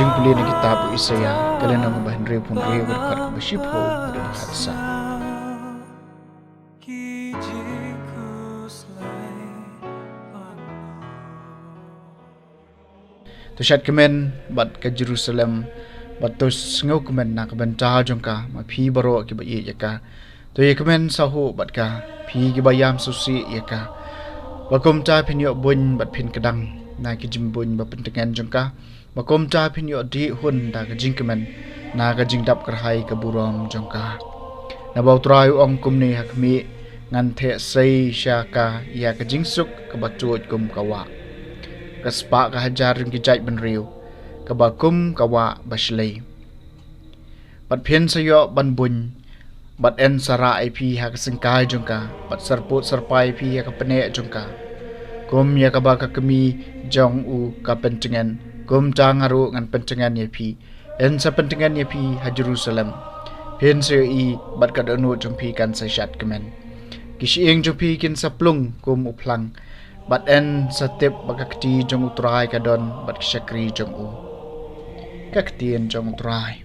Kajing puli na kitab Isaya kalian ang bahan pun berkat kebersih berkhatsa. Tusyat kemen bat ke Jerusalem bat tus ngau kemen nak bentah jongka ma phi baro ki ba ye ka to ye kemen sahu bat ka phi ki bayam susi ye ka bakom ta phin yo bun bat phin kedang na ki jim bun ba pentengan jongka bakom ta phin yo di hun da ka jing kemen na ka jing dap kerhai ka burom jongka na bau trai ong kum ni hakmi ngan the sei sha ka ya ka jing suk ka batuot kum kawa kaspa ka hajar ki jai ban riu ka bakum kawa baslei bat phen sayo ban bun bat en sara ip ha ka singkai jongka bat sarput sarpai ip ha ka pene jongka kum ya ka ba ka kemi jong u ka pentengan kum tangaru ngan pentengan ye pi en sa pentengan ye pi ha Jerusalem phen sayo I bat ka danu jongpi kan sa shat kemen kisieng jongpi kin saplung kum uplang bat en satip bakakti jong utrai kadon bat syakri jong u kaktien jong utrai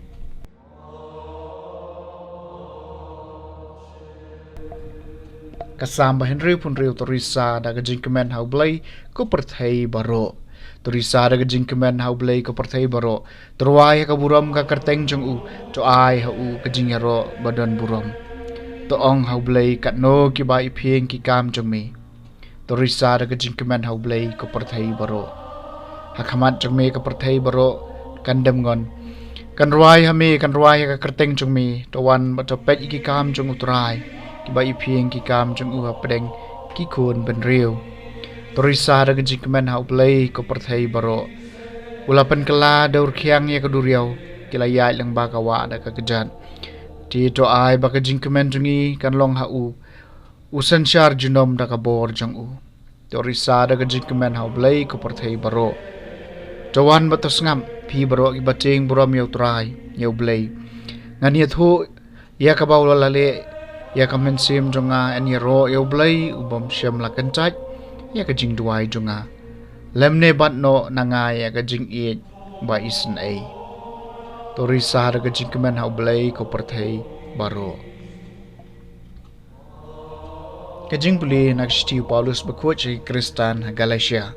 kasam Henry pun riu torisa da gajing kemen hau blai ko perthai baro torisa da gajing kemen hau blai ko perthai baro terwai ka buram ka kerteng jong u to ai hau gajing haro badon buram to ong hau blai kat no ki bai phieng ki kam jong mi torisa da gajing kemen hau blai ko perthai baro hakamat jong me ko perthai baro kandam ngon kan ruai hame kan ruai ka kerteng jong me to wan ba to pet ki kam jong utrai ki bai phieng ki kam jong u apdeng ki khon ben riu torisa da gajing kemen hau blai ko perthai baro ulapan kala daur khiang ye ka duriau kilaya lang ba ka wa da ka kejan ti to ai ba gajing kemen jongi kan long ha u usan syar junom da ka bor jong u torisa da gajing kemen hau blai ko perthai baro Jawan batas ngam phi baro ki bacheng buram yau trai yau blai ngani thu ya ka baw lale ya ka men sim jonga en ro yau blai ubom syam la kan chaj ya ka jing duai jonga lemne bat no nanga ya ka jing e ba isen ai torisa da ka jing kemen hau blai ko perthai baro ka jing puli nak stiu Paulus bakut ci Kristan Galatia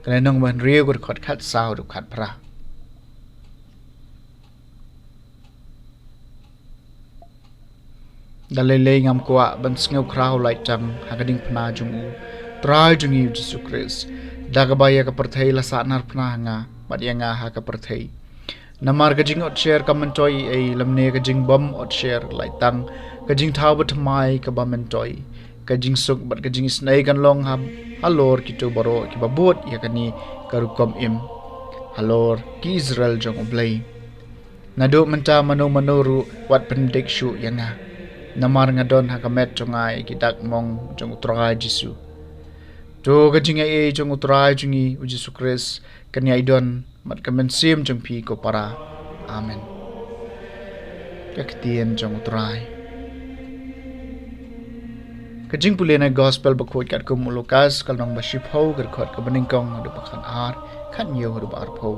kena nong ban riu gur khot khat sao du khat pra dalele ngam kwa ban sngew krau lai cham hagading phna jung u trai jung u Jesu Christ dagabaya ka perthai la sa nar phna nga badya nga ha ka perthai namar ka jing ot share comment toy ei lamne ka jing bom ot share lai tang ka jing thau bat mai ka bam toy ka jing suk bat ka jing snai kan long ham halor kito baro ki babot ya kani karukom im halor ki Israel jong oblay nado menta mano manoru wat pendik shu yanga namar ngadon hakamet jongai kidak mong jong utrai Jesu to ka jinga e jong utrai jungi u Jesu Christ kani idon mat kamen sim jong pi ko para amen kaktien jong utrai kajing puli na gospel bakut kat kum Lukas kalnong basip ho gerkot ka beningkong adu pakhan ar khan yo adu bar pho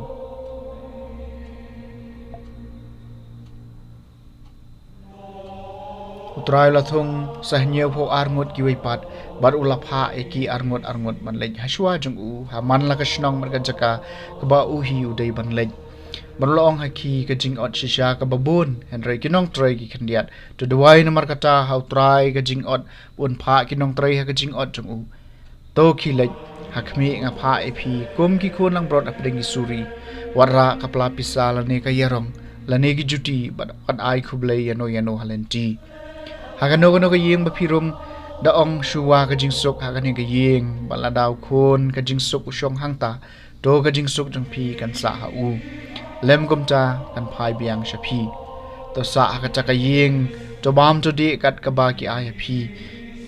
utrai la thung sahnyo pho arngot ki weipat bar ulapha eki arngot man lej haswa jung u ha man la ka shnong mar ka jaka ka ba u hi udai ban lej Berlong haki ke jing ot shisha ke babun Henry kinong try ki kandiat to duai namar kata how try ke jing ot un pha kinong try ha ke jing ot jong u to ki lek hakmi nga pha ep kum ki khon lang brot apdeng suri warra kapla pisal ne ka yarong lane ki juti bat ai khublei yano halenti ha ka no ka yeng ba phirum da ong shuwa ke jing sok ha ka ne ka yeng bala daw khon ke jing sok ushong hangta to ke jing sok jong pi kan sa ha u lem gumta kan phai biang shapi to sa ka chaka yeng to bam to di kat ka ba ki ai phi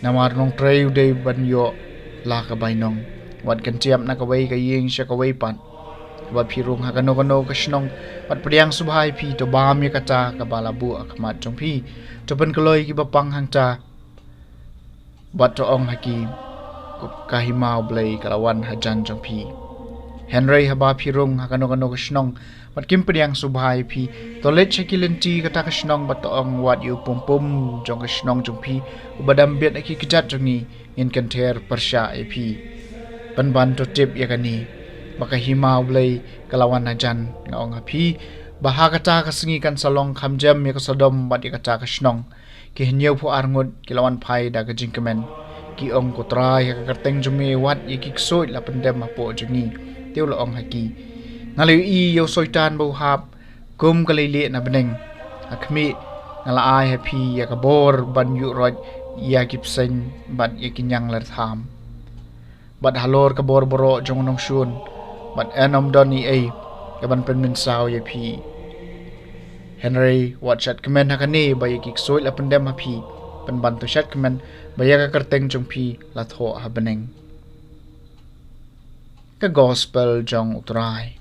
namar nong trei de ban yo la ka bai nong wat kan tiam na ka wei ka yeng sha ka wei pan wa phi rung ha ka no ka shnong pat priang subhai phi to bam ye ka ta ka bala bu akhmat jong phi to ban kloi ki ba pang hang ta bat to ong haki ka himau blai kalawan hajan jong phi Henry haba phirung hakano kashnong mat kim priang subhai phi tolet chekilenti kata kashnong batong wat yu pum jong kashnong jong phi ubadam bet aki kijat jongi in kanter persha phi ban to tip yakani maka hima ulai kalawan najan ngaong phi baha kata kasengi kan salong khamjam ya kasodom bat kata kashnong ki hnyau phu arngut kilawan phai da ka jingkemen ki ong ko trai ka karteng jumi wat yiki soi la pendem apo jungi teu la ong haki ngaleu I yo soitan bau hap kum kalile na beneng akmi ngala ai happy ya ka bor ban yu roj ya kipsen bat yakinyang lar tham bat halor ka bor boro jong nong shun bat enom doni ai ka ban pen min saw ya phi Henry wat chat comment hakani ba yakik soi la pendem ha phi pen ban to chat comment ba ya ka karteng jong phi la tho ha beneng ka gospel jong utrai